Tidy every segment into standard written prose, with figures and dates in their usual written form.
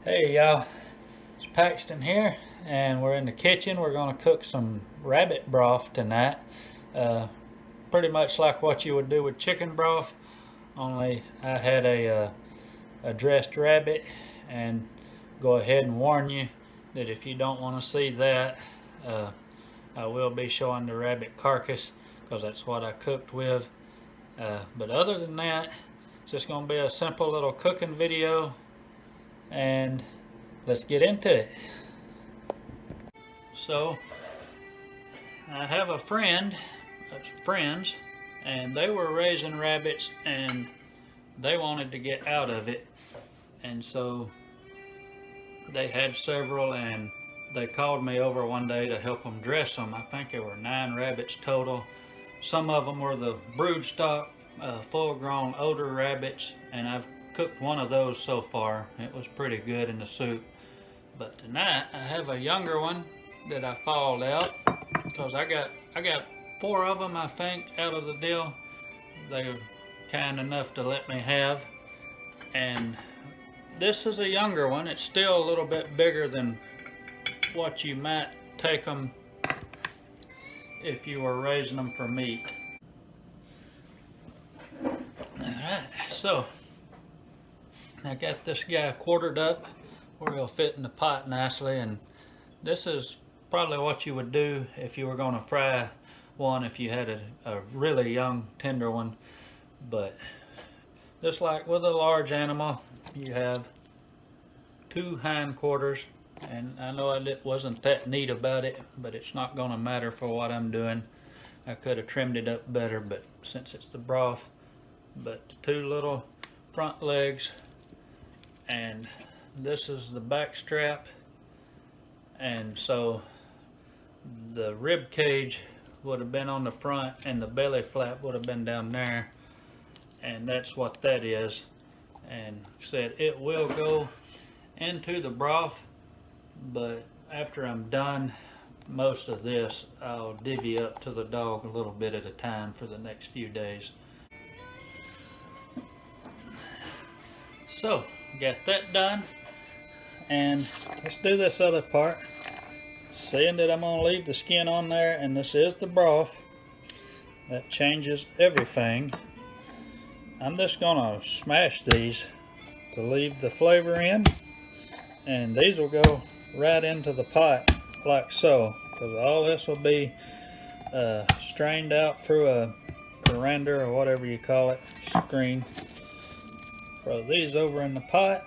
Hey y'all, it's Paxton here, and we're in the kitchen. We're going to cook some rabbit broth tonight. Uh, Pretty much like what you would do with chicken broth, only I had a dressed rabbit, and go ahead and warn you that if you don't want to see that, uh, I will be showing the rabbit carcass because that's what I cooked with. But other than that, it's just going to be a simple little cooking video, and let's get into it. So I have a friends, and they were raising rabbits and they wanted to get out of it, and so they had several, and they called me over one day to help them dress them. I think there were 9 rabbits total. Some of them were the brood stock, full-grown older rabbits, and I've cooked one of those so far. It was pretty good in the soup. But tonight I have a younger one that I fouled out because I got 4 of them, I think, out of the deal. They were kind enough to let me have, and this is a younger one. It's still a little bit bigger than what you might take them if you were raising them for meat. Alright, so I got this guy quartered up where he'll fit in the pot nicely, and this is probably what you would do if you were going to fry one if you had a really young tender one. But just like with a large animal, you have 2 hind quarters, and I know I wasn't that neat about it, but it's not going to matter for what I'm doing. I could have trimmed it up better, but since it's the broth. But 2 little front legs, and this is the back strap, and so the rib cage would have been on the front and the belly flap would have been down there, and that's what that is. And said it will go into the broth, but after I'm done most of this, I'll divvy up to the dog a little bit at a time for the next few days. So got that done, and let's do this other part. Seeing that I'm going to leave the skin on there, and this is the broth, that changes everything. I'm just going to smash these to leave the flavor in, and these will go right into the pot like so, because all this will be strained out through a colander or whatever you call it, screen. Throw these over in the pot,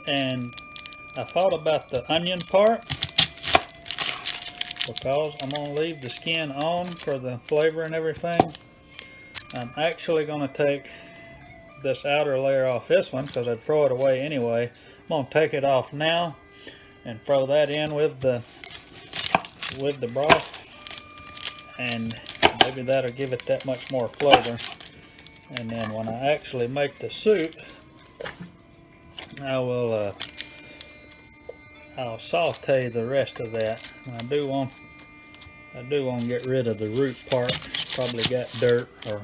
and I thought about the onion part because I'm going to leave the skin on for the flavor and everything. I'm actually going to take this outer layer off this one because I'd throw it away anyway. I'm going to take it off now and throw that in with the broth, and maybe that'll give it that much more flavor. And then when I actually make the soup, I'll saute the rest of that. I do want to get rid of the root part. It's probably got dirt or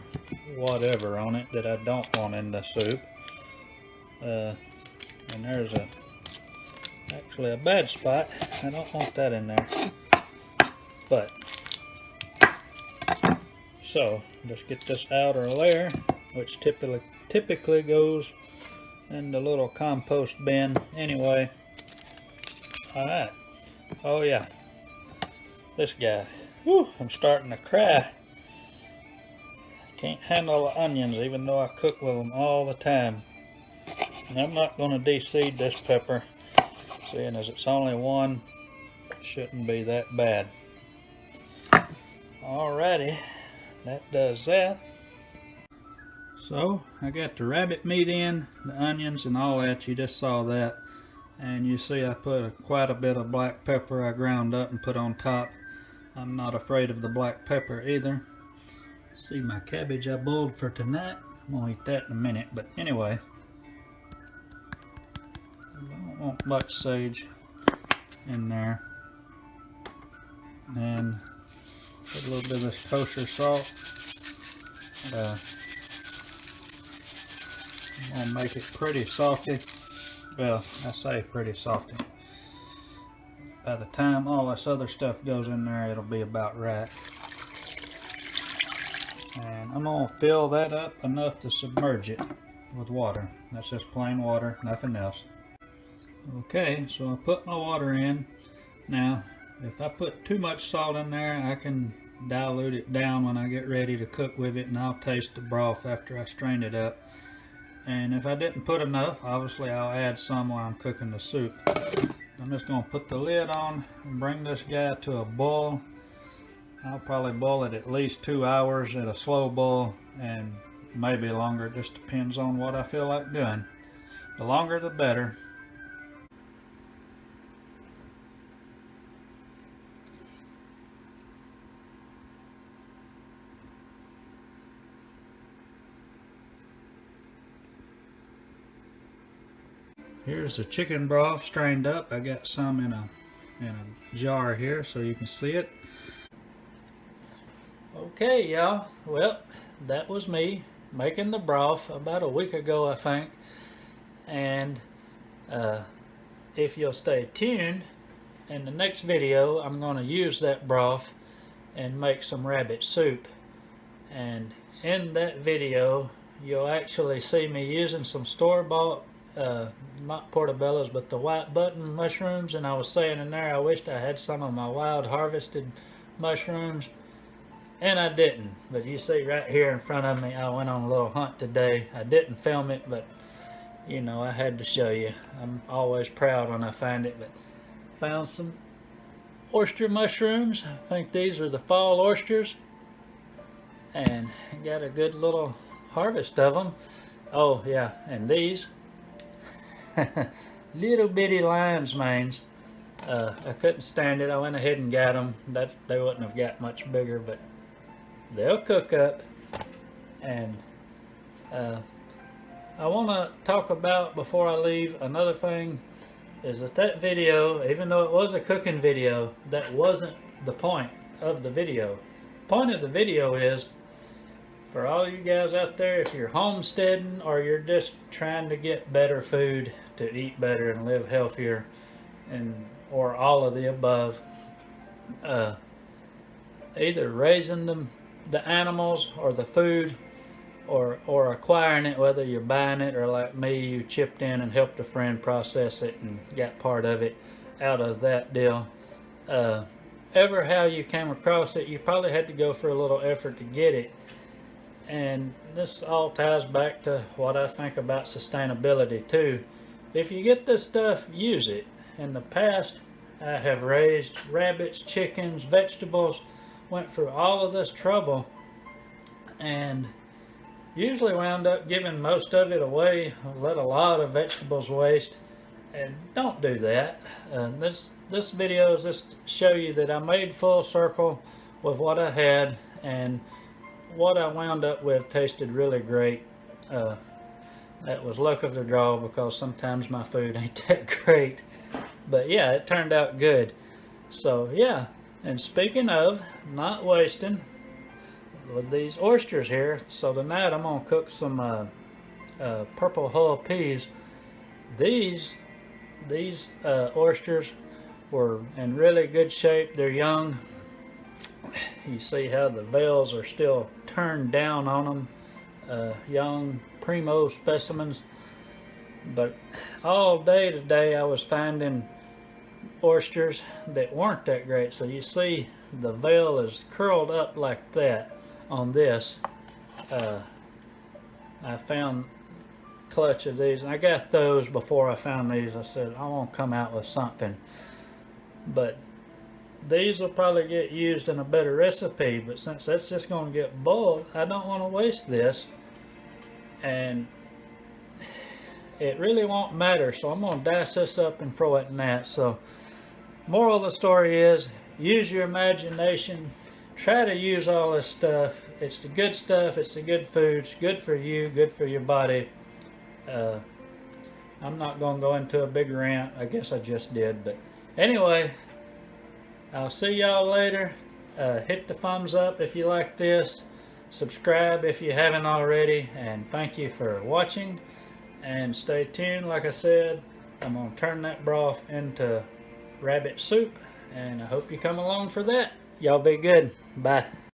whatever on it that I don't want in the soup. And there's actually a bad spot. I don't want that in there. But so just get this outer layer, which typically goes in the little compost bin anyway. Alright. Oh yeah. This guy. Whew, I'm starting to cry. Can't handle the onions even though I cook with them all the time. And I'm not going to de-seed this pepper, seeing as it's only one. It shouldn't be that bad. Alrighty. That does that. So I got the rabbit meat in, the onions and all that. You just saw that. And you see I put quite a bit of black pepper I ground up and put on top. I'm not afraid of the black pepper either. See my cabbage I boiled for tonight. I'm going to eat that in a minute. But anyway, I don't want much sage in there. And put a little bit of this kosher salt. I'm going to make it pretty salty. Well, I say pretty salty. By the time all this other stuff goes in there, it'll be about right. And I'm gonna fill that up enough to submerge it with water. That's just plain water, nothing else. Okay, so I put my water in. Now, if I put too much salt in there, I can dilute it down when I get ready to cook with it, and I'll taste the broth after I strain it up. And if I didn't put enough, obviously I'll add some while I'm cooking the soup. I'm just going to put the lid on and bring this guy to a boil. I'll probably boil it at least 2 hours at a slow boil, and maybe longer. It just depends on what I feel like doing. The longer the better. Here's the chicken broth strained up. I got some in a jar here so you can see it. Okay, y'all. Well, that was me making the broth about a week ago, I think. And if you'll stay tuned, in the next video, I'm going to use that broth and make some rabbit soup. And in that video, you'll actually see me using some store-bought not portobellos, but the white button mushrooms. And I was saying in there, I wished I had some of my wild harvested mushrooms, and I didn't. But you see right here in front of me, I went on a little hunt today. I didn't film it, but you know, I had to show you. I'm always proud when I find it. But found some oyster mushrooms. I think these are the fall oysters, and got a good little harvest of them. Oh yeah, and these little bitty lion's manes. I couldn't stand it. I went ahead and got them. They wouldn't have got much bigger, but they'll cook up. And I want to talk about, before I leave, another thing is that video, even though it was a cooking video, that wasn't the point of the video. The point of the video is, for all you guys out there, if you're homesteading or you're just trying to get better food to eat better and live healthier, and or all of the above, either raising the animals or the food, or acquiring it, whether you're buying it or like me, you chipped in and helped a friend process it and got part of it out of that deal. Ever how you came across it, you probably had to go for a little effort to get it. And this all ties back to what I think about sustainability too. If you get this stuff, use it. In the past, I have raised rabbits, chickens, vegetables, went through all of this trouble, and usually wound up giving most of it away. Let a lot of vegetables waste, and don't do that. This video is just to show you that I made full circle with what I had, and what I wound up with tasted really great. That was luck of the draw, because sometimes my food ain't that great. But yeah, it turned out good. So yeah, and speaking of not wasting, with these oysters here, so tonight I'm gonna cook some purple hull peas. These oysters were in really good shape. They're young. You see how the veils are still turned down on them. Young primo specimens. But all day today I was finding oysters that weren't that great. So you see the veil is curled up like that on this. I found a clutch of these, and I got those before I found these. I said I want to come out with something, but these will probably get used in a better recipe. But since that's just going to get boiled, I don't want to waste this, and it really won't matter. So I'm going to dice this up and throw it in that. So moral of the story is, use your imagination. Try to use all this stuff. It's the good stuff. It's the good food. It's good for you, good for your body. I'm not going to go into a big rant. I guess I just did. But anyway, I'll see y'all later. Hit the thumbs up if you like this. Subscribe if you haven't already. And thank you for watching. And stay tuned. Like I said, I'm going to turn that broth into rabbit soup, and I hope you come along for that. Y'all be good. Bye.